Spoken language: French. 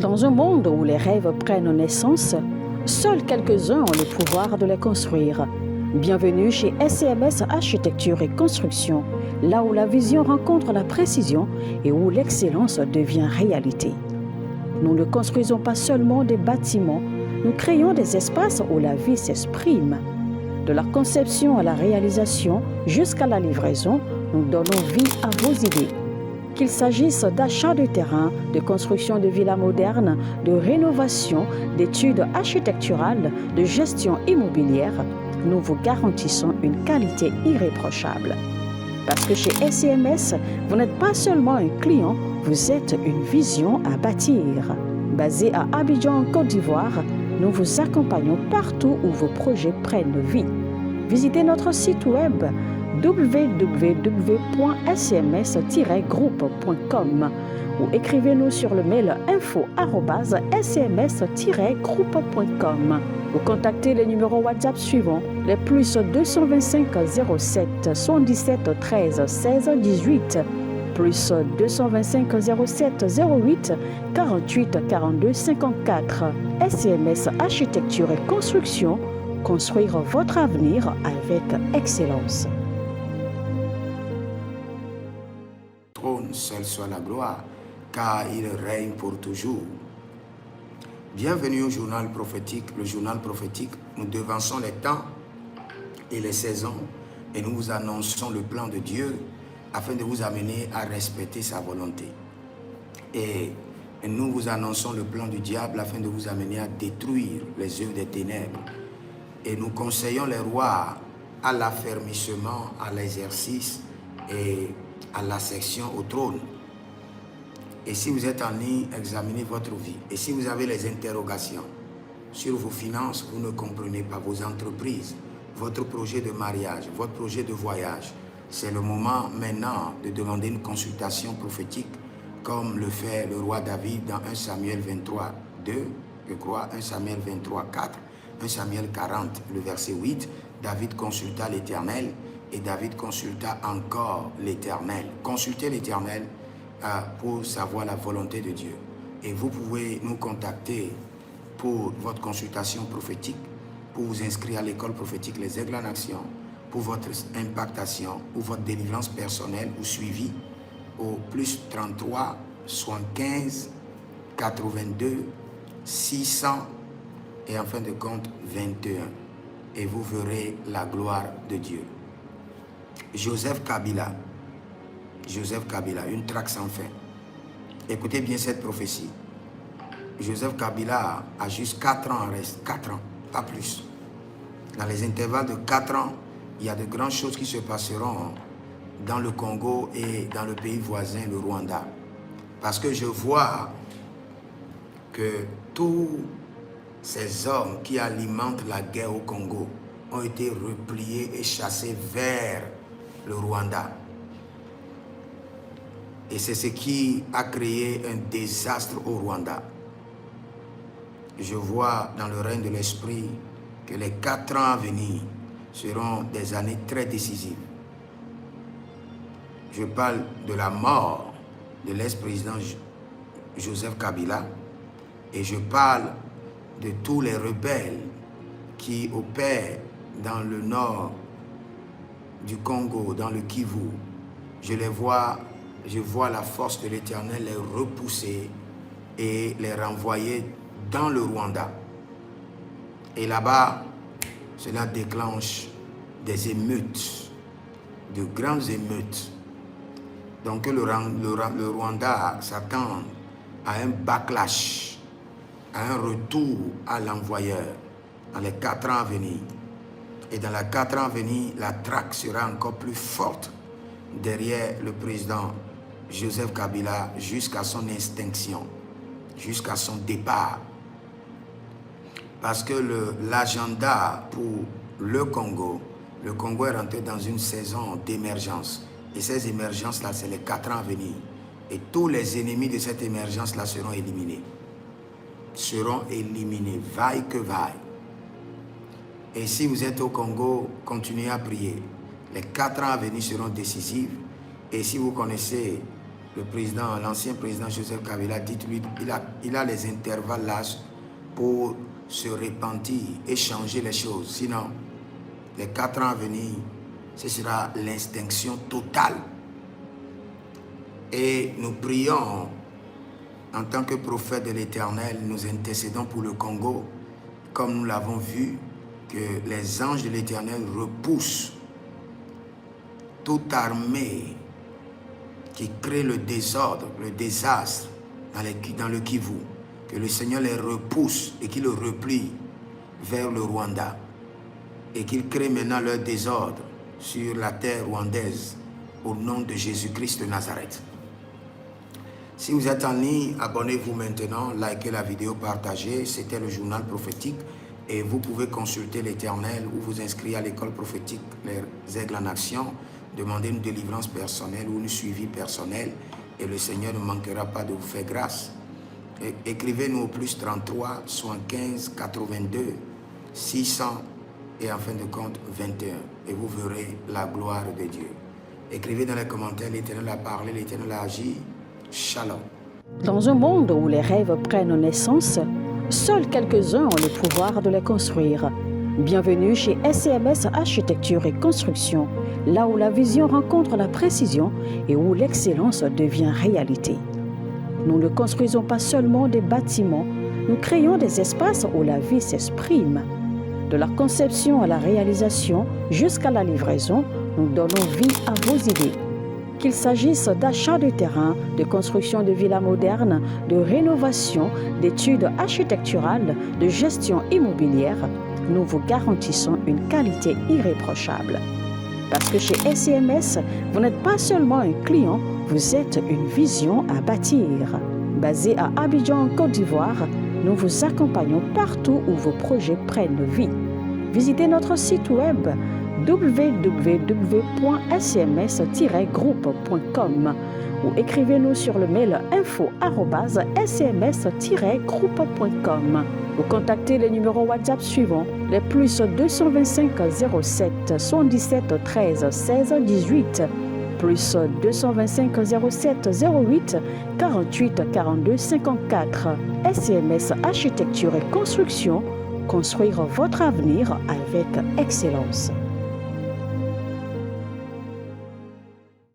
Dans un monde où les rêves prennent naissance, seuls quelques-uns ont le pouvoir de les construire. Bienvenue chez SCMS Architecture et Construction, là où la vision rencontre la précision et où l'excellence devient réalité. Nous ne construisons pas seulement des bâtiments, nous créons des espaces où la vie s'exprime. De la conception à la réalisation jusqu'à la livraison, nous donnons vie à vos idées. Qu'il s'agisse d'achat de terrain, de construction de villas modernes, de rénovation, d'études architecturales, de gestion immobilière, nous vous garantissons une qualité irréprochable. Parce que chez SCMS, vous n'êtes pas seulement un client, vous êtes une vision à bâtir. Basé à Abidjan, en Côte d'Ivoire, nous vous accompagnons partout où vos projets prennent vie. Visitez notre site web www.scms-groupe.com ou écrivez-nous sur le mail info@scms-groupe.com ou contactez les numéros WhatsApp suivants, les plus 225 07 77 13 16 18, plus 225 07 08 48 42 54. SCMS Architecture et Construction, construire votre avenir avec excellence. Trône, seul soit la gloire, car il règne pour toujours. Bienvenue au journal prophétique. Le journal prophétique, nous devançons les temps et les saisons et nous vous annonçons le plan de Dieu afin de vous amener à respecter sa volonté. Et nous vous annonçons le plan du diable afin de vous amener à détruire les œuvres des ténèbres. Et nous conseillons les rois à l'affermissement, à l'exercice et à l'ascension au trône. Et si vous êtes en ligne, examinez votre vie. Et si vous avez les interrogations sur vos finances, vous ne comprenez pas vos entreprises, votre projet de mariage, votre projet de voyage, c'est le moment maintenant de demander une consultation prophétique comme le fait le roi David dans 1 Samuel 23, 2, je crois, 1 Samuel 23, 4, 1 Samuel 40, le verset 8, David consulta l'Éternel et David consulta encore l'Éternel. Consultez l'Éternel pour savoir la volonté de Dieu. Et vous pouvez nous contacter pour votre consultation prophétique, pour vous inscrire à l'école prophétique Les Aigles en Action, pour votre impactation ou votre délivrance personnelle ou suivi au plus 33 75 82 600 et en fin de compte 21. Et vous verrez la gloire de Dieu. Joseph Kabila, une traque sans fin. Écoutez bien cette prophétie. Joseph Kabila a juste 4 ans en reste, 4 ans, pas plus. Dans les intervalles de 4 ans, il y a de grandes choses qui se passeront dans le Congo et dans le pays voisin, le Rwanda. Parce que je vois que tous ces hommes qui alimentent la guerre au Congo ont été repliés et chassés vers le Rwanda. Et c'est ce qui a créé un désastre au Rwanda. Je vois dans le règne de l'esprit que les 4 ans à venir seront des années très décisives. Je parle de la mort de l'ex-président Joseph Kabila et je parle de tous les rebelles qui opèrent dans le nord du Congo, dans le Kivu. Je vois la force de l'Éternel les repousser et les renvoyer dans le Rwanda. Et là-bas, cela déclenche des émeutes, de grandes émeutes. Donc le Rwanda s'attend à un backlash, à un retour à l'envoyeur dans les 4 ans à venir. Et dans les 4 ans à venir, la traque sera encore plus forte derrière le président Joseph Kabila jusqu'à son extinction, jusqu'à son départ. Parce que l'agenda pour le Congo est rentré dans une saison d'émergence. Et ces émergences-là, c'est les 4 ans à venir. Et tous les ennemis de cette émergence-là seront éliminés. Vaille que vaille. Et si vous êtes au Congo, continuez à prier. Les 4 ans à venir seront décisifs. Et si vous connaissez l'ancien président Joseph Kabila, dites-lui, il a les intervalles là pour se repentir et changer les choses. Sinon, les 4 ans à venir, ce sera l'extinction totale. Et nous prions, en tant que prophète de l'Éternel, nous intercédons pour le Congo, comme nous l'avons vu, que les anges de l'Éternel repoussent toute armée qui crée le désordre, le désastre dans le Kivu, que le Seigneur les repousse et qu'il le replie vers le Rwanda et qu'il crée maintenant leur désordre sur la terre rwandaise au nom de Jésus-Christ de Nazareth. Si vous êtes en ligne, abonnez-vous maintenant, likez la vidéo, partagez. C'était le journal prophétique et vous pouvez consulter l'Éternel ou vous inscrire à l'école prophétique Les Aigles en Action. Demandez une délivrance personnelle ou une suivi personnel et le Seigneur ne manquera pas de vous faire grâce. Écrivez-nous au plus 33 75 82 600 et en fin de compte 21 et vous verrez la gloire de Dieu. Écrivez dans les commentaires, l'Éternel a parlé, l'Éternel a agi. Shalom. Dans un monde où les rêves prennent naissance, seuls quelques-uns ont le pouvoir de les construire. Bienvenue chez SCMS Architecture et Construction, là où la vision rencontre la précision et où l'excellence devient réalité. Nous ne construisons pas seulement des bâtiments, nous créons des espaces où la vie s'exprime. De la conception à la réalisation jusqu'à la livraison, nous donnons vie à vos idées. Qu'il s'agisse d'achat de terrain, de construction de villas modernes, de rénovation, d'études architecturales, de gestion immobilière, nous vous garantissons une qualité irréprochable. Parce que chez SCMS, vous n'êtes pas seulement un client, vous êtes une vision à bâtir. Basé à Abidjan, en Côte d'Ivoire, nous vous accompagnons partout où vos projets prennent vie. Visitez notre site web www.scms-groupe.com ou écrivez-nous sur le mail info@scms-groupe.com ou contactez les numéros WhatsApp suivants, les plus 225 07 77 13 16 18, plus 225 07 08 48 42 54. SCMS Architecture et Construction, construire votre avenir avec excellence.